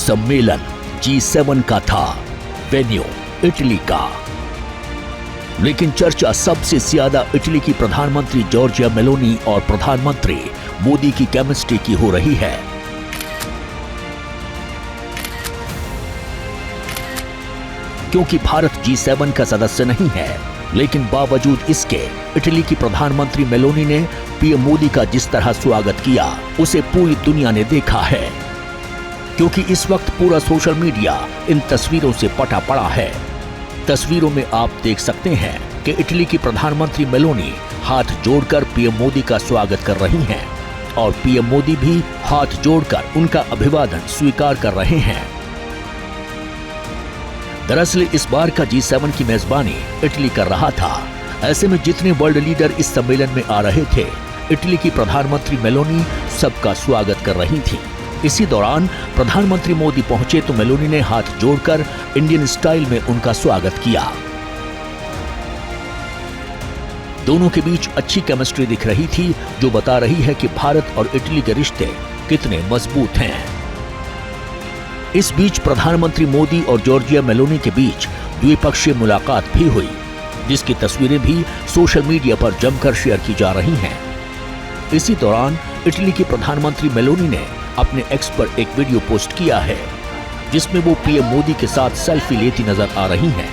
सम्मेलन G7 का था, वेन्यू इटली का। लेकिन चर्चा सबसे ज्यादा इटली की प्रधानमंत्री जॉर्जिया मेलोनी और प्रधानमंत्री मोदी की केमिस्ट्री की हो रही है। क्योंकि भारत G7 का सदस्य नहीं है, लेकिन बावजूद इसके इटली की प्रधानमंत्री मेलोनी ने पीएम मोदी का जिस तरह स्वागत किया, उसे पूरी दुनिया ने देखा है। क्योंकि इस वक्त पूरा सोशल मीडिया इन तस्वीरों से पटा पड़ा है। तस्वीरों में आप देख सकते हैं कि इटली की प्रधानमंत्री मेलोनी हाथ जोड़कर पीएम मोदी का स्वागत कर रही हैं और पीएम मोदी भी हाथ जोड़कर उनका अभिवादन स्वीकार कर रहे हैं। दरअसल इस बार का G7 की मेजबानी इटली कर रहा था। ऐसे में जितने वर्ल्ड लीडर इस सम्मेलन में आ रहे थे, इटली की प्रधानमंत्री मेलोनी सबका स्वागत कर रही थी। इसी दौरान प्रधानमंत्री मोदी पहुंचे तो मेलोनी ने हाथ जोड़कर इंडियन स्टाइल में उनका स्वागत किया। दोनों के बीच अच्छी केमिस्ट्री दिख रही थी, जो बता रही है कि भारत और इटली के रिश्ते कितने मजबूत हैं। इस बीच प्रधानमंत्री मोदी और जॉर्जिया मेलोनी के बीच द्विपक्षीय मुलाकात भी हुई, जिसकी तस्वीरें भी सोशल मीडिया पर जमकर शेयर की जा रही हैं। इसी दौरान इटली की प्रधानमंत्री मेलोनी ने अपने एक्स पर एक वीडियो पोस्ट किया है, जिसमें वो पीएम मोदी के साथ सेल्फी लेती नजर आ रही हैं।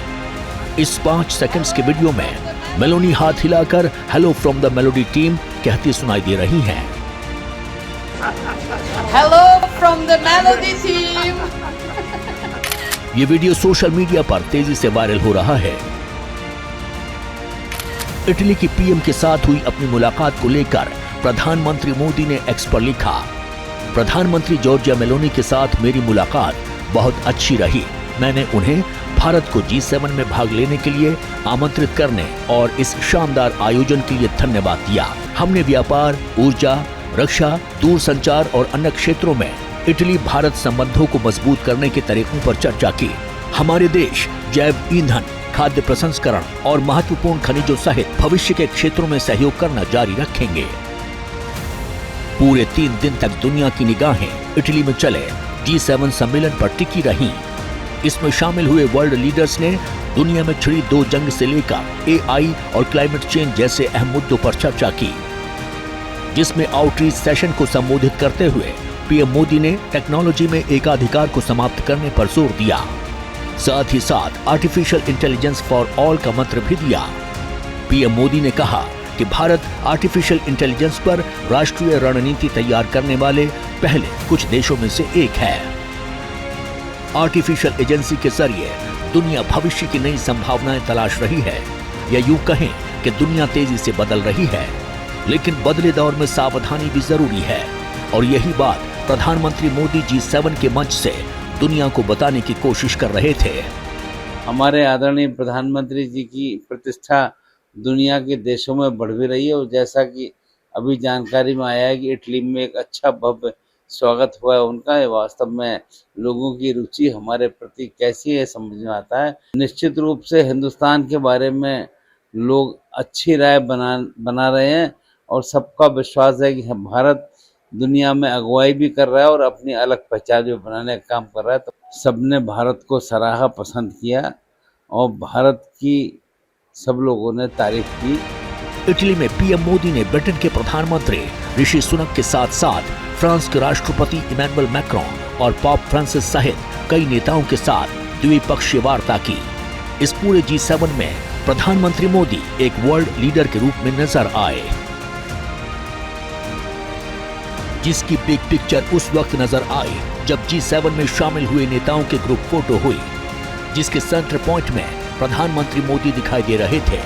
इस 5 सेकंड्स के वीडियो में मेलोनी हाथ हिलाकर hello from the melody team कहती सुनाई दे रही हैं। Hello from the melody team. ये वीडियो सोशल मीडिया पर तेजी से वायरल हो रहा है। इटली की पीएम के साथ हुई अपनी मुलाकात को लेकर प्रधानमंत्री मोदी ने एक्स पर लिखा, प्रधानमंत्री जॉर्जिया मेलोनी के साथ मेरी मुलाकात बहुत अच्छी रही। मैंने उन्हें भारत को G7 में भाग लेने के लिए आमंत्रित करने और इस शानदार आयोजन के लिए धन्यवाद दिया। हमने व्यापार, ऊर्जा, रक्षा, दूरसंचार और अन्य क्षेत्रों में इटली भारत संबंधों को मजबूत करने के तरीकों पर चर्चा की। हमारे देश जैव ईंधन, खाद्य प्रसंस्करण और महत्वपूर्ण खनिजों सहित भविष्य के क्षेत्रों में सहयोग करना जारी रखेंगे। पूरे 3 दिन तक दुनिया की निगाहें इटली में चले G7 सम्मेलन पर टिकी रहीं। इसमें शामिल हुए वर्ल्ड लीडर्स ने दुनिया में छिड़ी 2 जंग से लेकर AI और क्लाइमेट चेंज जैसे अहम मुद्दों पर चर्चा की, जिसमें आउटरीच सेशन को संबोधित करते हुए पीएम मोदी ने टेक्नोलॉजी में एकाधिकार को समाप्त करने पर जोर दिया। साथ ही साथ आर्टिफिशियल इंटेलिजेंस फॉर ऑल का मंत्र भी दिया। पीएम मोदी ने कहा कि भारत आर्टिफिशियल इंटेलिजेंस पर राष्ट्रीय रणनीति तैयार करने वाले पहले कुछ देशों में से एक है। आर्टिफिशियल एजेंसी के जरिए दुनिया भविष्य की नई संभावनाएं तलाश रही है, या यूं कहें कि दुनिया तेजी से बदल रही है, लेकिन बदले दौर में सावधानी भी जरूरी है। और यही बात प्रधानमंत्री मोदी G7 के मंच से दुनिया को बताने की कोशिश कर रहे थे। हमारे आदरणीय प्रधानमंत्री जी की प्रतिष्ठा दुनिया के देशों में बढ़ भी रही है, और जैसा कि अभी जानकारी में आया है कि इटली में एक अच्छा भव्य स्वागत हुआ है उनका। वास्तव में लोगों की रुचि हमारे प्रति कैसी है समझ में आता है। निश्चित रूप से हिंदुस्तान के बारे में लोग अच्छी राय बना रहे हैं, और सबका विश्वास है कि भारत दुनिया में अगुवाई भी कर रहा है और अपनी अलग पहचान भी बनाने का काम कर रहा है। तो सबने भारत को सराहा, पसंद किया, और भारत की सब लोगों ने तारीफ की। इटली में पीएम मोदी ने ब्रिटेन के प्रधानमंत्री ऋषि सुनक के साथ साथ फ्रांस के राष्ट्रपति इमैनुअल मैक्रोन और पॉप फ्रांसिस सहित कई नेताओं के साथ द्विपक्षीय वार्ता की। इस पूरे G7 में प्रधानमंत्री मोदी एक वर्ल्ड लीडर के रूप में नजर आए, जिसकी बिग पिक्चर उस वक्त नजर आई जब G7 में शामिल हुए नेताओं के ग्रुप फोटो हुई, जिसके सेंटर पॉइंट में प्रधानमंत्री मोदी दिखाई दे रहे थे।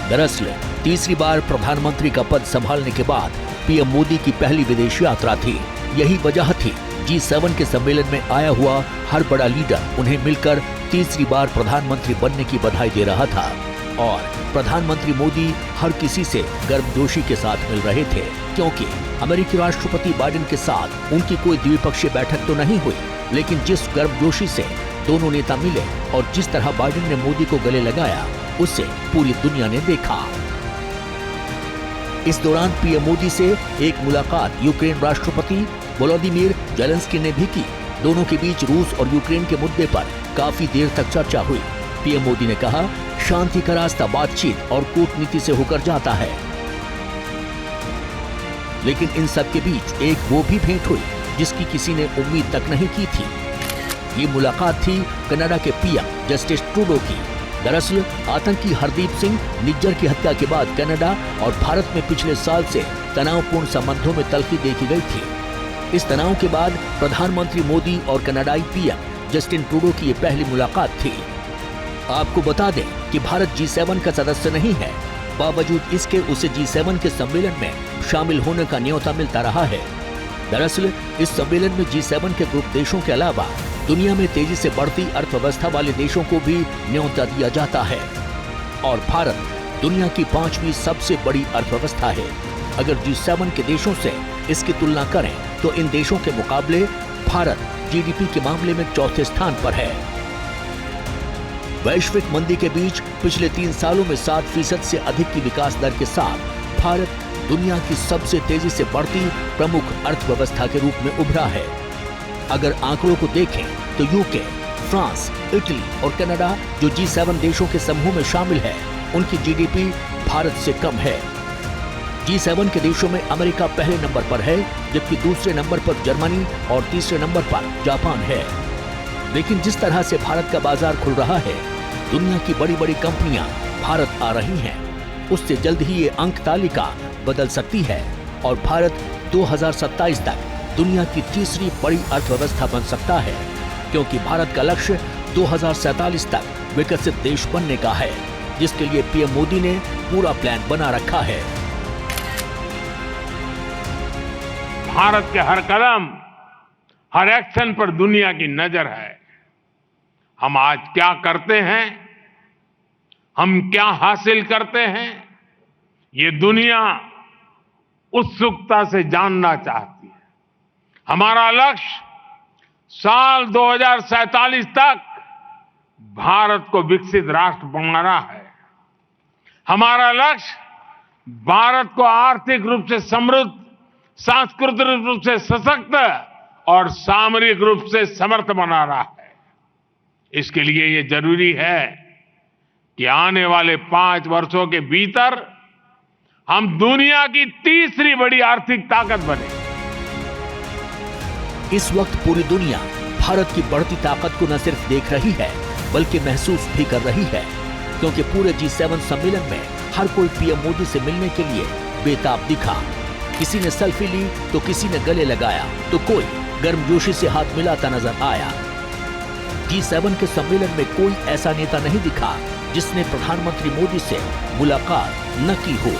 दरअसल तीसरी बार प्रधानमंत्री का पद संभालने के बाद पीएम मोदी की पहली विदेश यात्रा थी। यही वजह थी G7 के सम्मेलन में आया हुआ हर बड़ा लीडर उन्हें मिलकर तीसरी बार प्रधानमंत्री बनने की बधाई दे रहा था, और प्रधानमंत्री मोदी हर किसी से गर्मजोशी के साथ मिल रहे थे, क्योंकि अमेरिकी राष्ट्रपति बाइडेन के साथ उनकी कोई द्विपक्षीय बैठक तो नहीं हुई, लेकिन जिस गर्मजोशी से दोनों नेता मिले और जिस तरह बाइडेन ने मोदी को गले लगाया, उसे पूरी दुनिया ने देखा। इस दौरान पीएम मोदी से एक मुलाकात यूक्रेन राष्ट्रपति वोलोदिमीर जेलेंस्की ने भी की, दोनों के बीच रूस और यूक्रेन के मुद्दे पर काफी देर तक चर्चा हुई। पीएम मोदी ने कहा, शांति का रास्ता बातचीत और कूटनीति से होकर जाता है। लेकिन इन सब के बीच एक वो भी भेंट हुई जिसकी किसी ने उम्मीद तक नहीं की थी। ये मुलाकात थी कनाडा के पीएम जस्टिन ट्रूडो की। दरअसल आतंकी हरदीप सिंह निज्जर की हत्या के बाद कनाडा और भारत में पिछले साल से तनावपूर्ण संबंधों में तल्खी देखी गई थी। इस तनाव के बाद प्रधानमंत्री मोदी और कनाडाई पीएम जस्टिन ट्रूडो की ये पहली मुलाकात थी। आपको बता दें कि भारत G7 का सदस्य नहीं है, बावजूद इसके उसे G7 के सम्मेलन में शामिल होने का न्योता मिलता रहा है। दरअसल इस सम्मेलन में G7 के ग्रुप देशों के अलावा दुनिया में तेजी से बढ़ती अर्थव्यवस्था वाले देशों को भी न्योता दिया जाता है। और भारत दुनिया की 5वीं सबसे बड़ी अर्थव्यवस्था है। अगर G7 के देशों से इसकी तुलना करें तो इन देशों के मुकाबले भारत जीडीपी के मामले में चौथे स्थान पर है। वैश्विक मंदी के बीच पिछले 3 सालों में 7% से अधिक की विकास दर के साथ भारत दुनिया की सबसे तेजी से बढ़ती प्रमुख अर्थव्यवस्था के रूप में उभरा है। अगर आंकड़ों को देखें तो यूके, फ्रांस, इटली और कनाडा जो G7 देशों के समूह में शामिल है, उनकी जीडीपी भारत से कम है। G7 के देशों में अमेरिका पहले नंबर पर है, जबकि दूसरे नंबर पर जर्मनी और तीसरे नंबर पर जापान है। लेकिन जिस तरह से भारत का बाजार खुल रहा है, दुनिया की बड़ी बड़ी कंपनियां भारत आ रही हैं, उससे जल्द ही ये अंक तालिका बदल सकती है और भारत 2027 तक दुनिया की तीसरी बड़ी अर्थव्यवस्था बन सकता है, क्योंकि भारत का लक्ष्य 2047 तक विकसित देश बनने का है, जिसके लिए पीएम मोदी ने पूरा प्लान बना रखा है। भारत के हर कदम, हर एक्शन पर दुनिया की नजर है। हम आज क्या करते हैं, हम क्या हासिल करते हैं, ये दुनिया उत्सुकता से जानना चाहती है। हमारा लक्ष्य साल 2047 तक भारत को विकसित राष्ट्र बनाना है। हमारा लक्ष्य भारत को आर्थिक रूप से समृद्ध, सांस्कृतिक रूप से सशक्त और सामरिक रूप से समर्थ बनाना है। इसके लिए ये जरूरी है कि आने वाले 5 वर्षों के भीतर हम दुनिया की तीसरी बड़ी आर्थिक ताकत बने। इस वक्त पूरी दुनिया भारत की बढ़ती ताकत को न सिर्फ देख रही है, बल्कि महसूस भी कर रही है, क्योंकि पूरे G7 सम्मेलन में हर कोई पीएम मोदी से मिलने के लिए बेताब दिखा। किसी ने सेल्फी ली तो किसी ने गले लगाया, तो कोई गर्मजोशी से हाथ मिलाता नजर आया। G7 के सम्मेलन में कोई ऐसा नेता नहीं दिखा जिसने प्रधानमंत्री मोदी से मुलाकात न की हो।